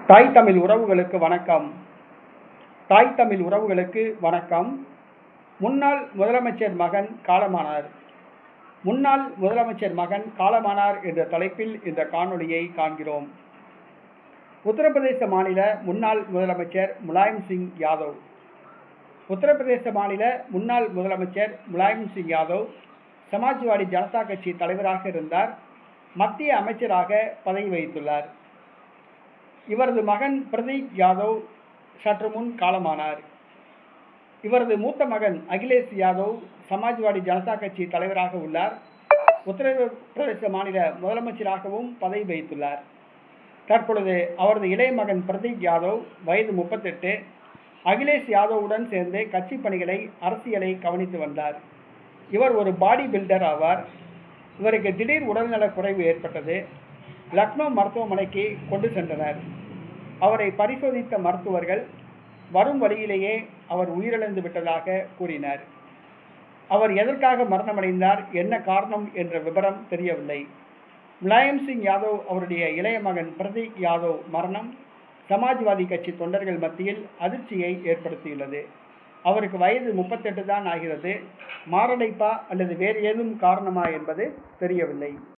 தாய் தமிழ் உறவுகளுக்கு வணக்கம். தாய் தமிழ் உறவுகளுக்கு வணக்கம். முன்னாள் முதலமைச்சர் மகன் காலமானார். முன்னாள் முதலமைச்சர் மகன் காலமானார் என்ற தலைப்பில் இந்த காணொளியை காண்கிறோம். உத்தரப்பிரதேச மாநில முன்னாள் முதலமைச்சர் முலாயம் சிங் யாதவ். உத்தரப்பிரதேச மாநில முன்னாள் முதலமைச்சர் முலாயம் சிங் யாதவ் சமாஜ்வாடி ஜனதா கட்சி தலைவராக இருந்தார். மத்திய அமைச்சராக பதவி வகித்துள்ளார். இவரது மகன் பிரதீப் யாதவ் சற்று முன் காலமானார். இவரது மூத்த மகன் அகிலேஷ் யாதவ் சமாஜ்வாடி ஜனதா கட்சி தலைவராக உள்ளார். உத்தரப்பிரதேச மாநில முதலமைச்சராகவும் பதவி வகித்துள்ளார். தற்பொழுது அவரது இளைய மகன் பிரதீப் யாதவ் வயது 38. அகிலேஷ் யாதவுடன் சேர்ந்து கட்சி பணிகளை அரசியலை கவனித்து வந்தார். இவர் ஒரு பாடி பில்டர் ஆவார். இவருக்கு திடீர் உடல்நலக் குறைவு ஏற்பட்டது. லக்னோ மருத்துவமனைக்கு கொண்டு சென்றனர். அவரை பரிசோதித்த மருத்துவர்கள் வரும் வழியிலேயே அவர் உயிரிழந்து விட்டதாக கூறினர். அவர் எதற்காக மரணமடைந்தார், என்ன காரணம் என்ற விவரம் தெரியவில்லை. முலாயம் சிங் யாதவ் அவருடைய இளைய மகன் பிரதீப் யாதவ் மரணம் சமாஜ்வாதி கட்சி தொண்டர்கள் மத்தியில் அதிர்ச்சியை ஏற்படுத்தியுள்ளது. அவருக்கு வயது 38 தான் ஆகிறது. மாரடைப்பா அல்லது வேறு ஏதும் காரணமா என்பது தெரியவில்லை.